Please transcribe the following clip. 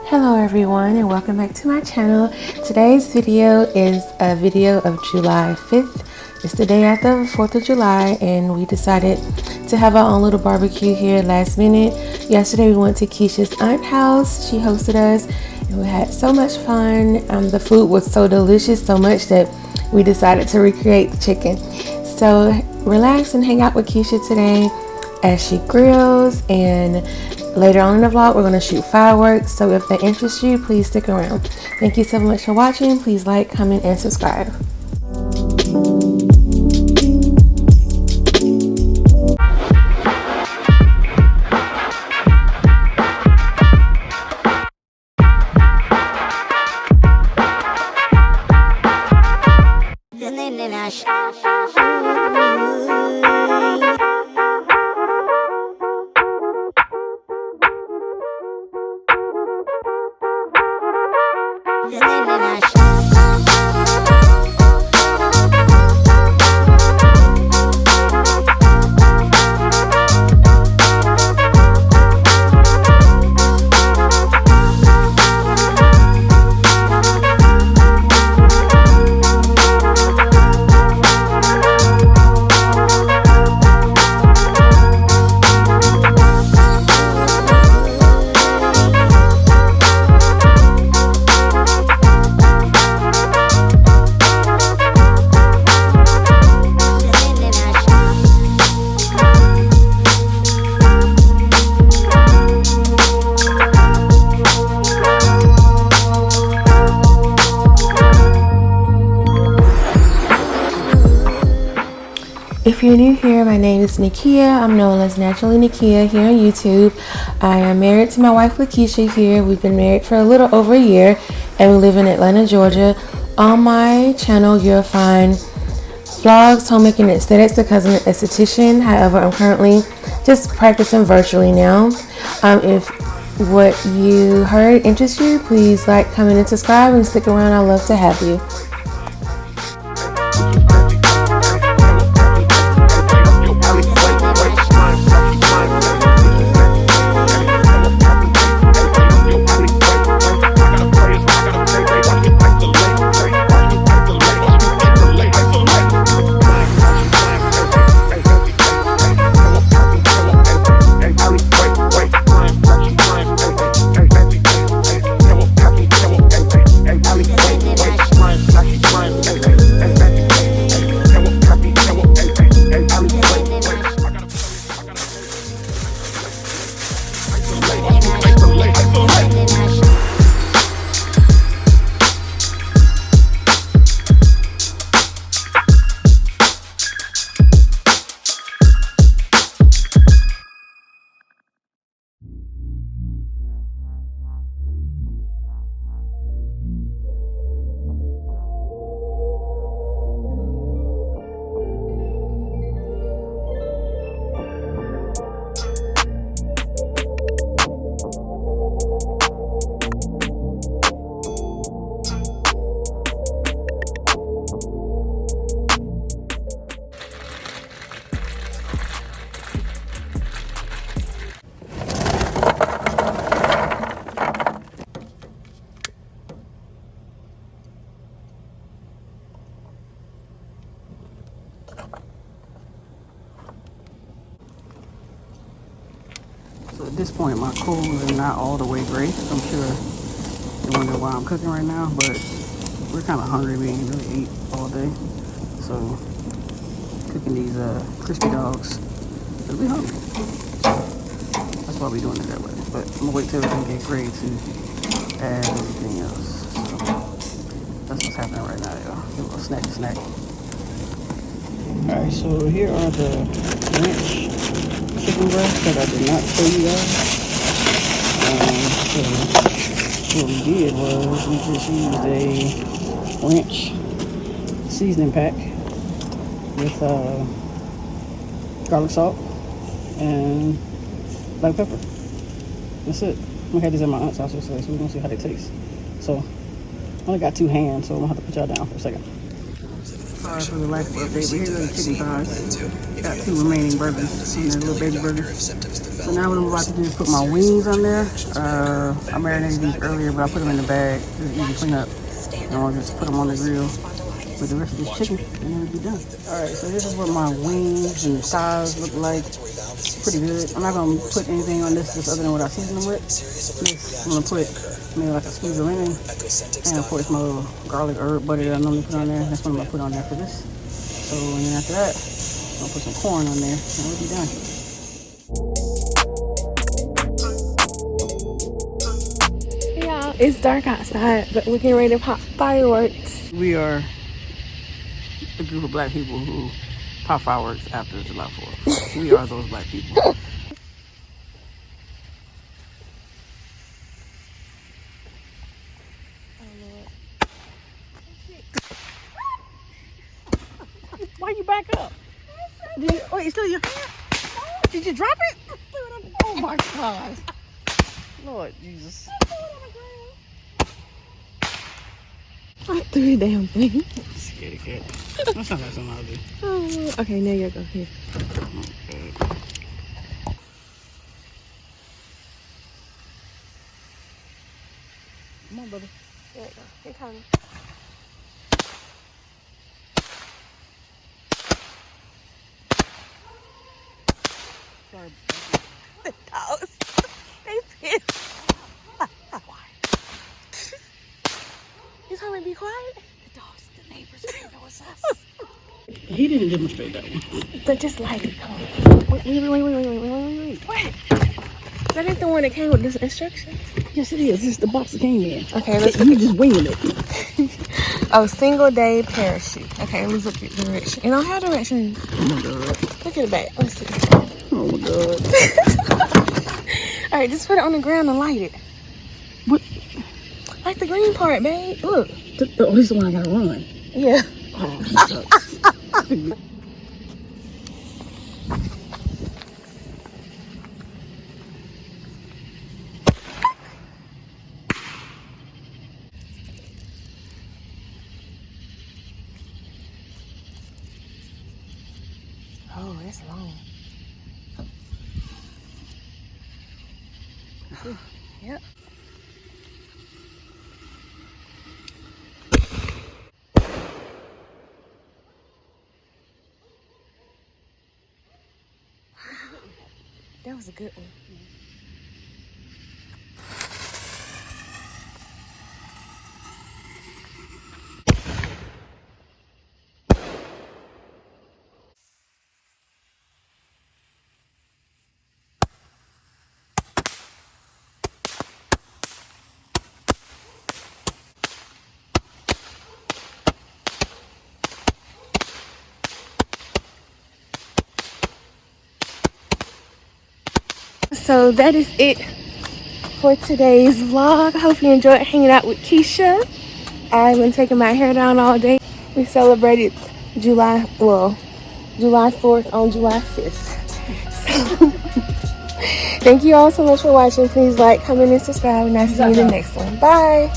Hello everyone and welcome back to my channel. Today's video is a video of July 5th. It's the day after 4th of July and we decided to have our own little barbecue here last minute. Yesterday we went to Kesha's aunt's house. She hosted us and we had so much fun. The food was so delicious, so much that we decided to recreate the chicken. So relax and hang out with Kesha today as she grills, and later on in the vlog we're going to shoot fireworks. So if that interests you, please stick around. Thank you so much for watching. Please like, comment, and subscribe. If you're new here, my name is Nikia. I'm known as Naturally Nikia here on YouTube. I am married to my wife Kesha here. We've been married for a little over a year and we live in Atlanta, Georgia. On my channel, you'll find vlogs, homemaking, and aesthetics because I'm an esthetician. However, I'm currently just practicing virtually now. If what you heard interests you, please like, comment, and subscribe and stick around. I'd love to have you. So at this point, my coals are not all the way gray. I'm sure you wonder why I'm cooking right now, but we're kind of hungry. We ain't really ate all day. So cooking these crispy dogs, because we hungry. That's why we're doing it that way. But I'm gonna wait till everything get gray to add everything else. So that's what's happening right now, y'all. Get a little snack. Alright, so here are the ranch chicken breast that I did not show you guys. So what we did was we just used a ranch seasoning pack with garlic salt and black pepper. That's it. We had these at my aunt's house yesterday, so we're gonna see how they taste. So I only got 2 hands, so I'm gonna have to put y'all down for a second. Sorry for the lack of update, but here's the chicken thighs. Got 2 remaining burgers and a little baby burger. So now what I'm about to do is put my wings on there. I marinated these earlier, but I put them in the bag. It's easy to clean up. And I'll just put them on the grill with the rest of this chicken, and then it'll be done. All right, so this is what my wings and thighs look like. Pretty good. I'm not gonna put anything on this just other than what I season them with. This, I'm gonna put maybe like a squeeze of lemon, and of course my little garlic herb butter that I normally put on there. That's what I'm gonna put on there for this. So, and then after that, I'm gonna put some corn on there, and we'll be done. Hey y'all, it's dark outside, but we're getting ready to pop fireworks. We are a group of black people who pop fireworks after July 4th. We are those black people. Why you back up? Wait, it's still your hand? Did you drop it? Oh my God. Lord Jesus. I threw the damn thing. Scaredy cat. That sounds like something I'll do. Oh, okay, now you go here. Okay. Come on, brother. There you go. Here comes. Sorry. The dogs. They pissed. You told me to be quiet? The dogs, the neighbors, they know it's us. He didn't demonstrate that one. But just light it. Come on. Wait. What? That ain't the one that came with this instructions. Yes, it is. This is the box that came in. Okay, let's You just winging it. Oh, single day parachute. Okay, let's look at the direction. It don't have directions. Oh my God. Look at the back. Let's see. Oh my God. All right, just put it on the ground and light it. What? Like the green part, babe. Look. Oh, this is the one I gotta run. Yeah. Oh, my God. Oh, that's long. Yep. That was a good one. So that is it for today's vlog. I hope you enjoyed hanging out with Kesha. I've been taking my hair down all day. We celebrated July 4th on July 5th. So thank you all so much for watching. Please like, comment, and subscribe, and I'll see you in the next one. Bye.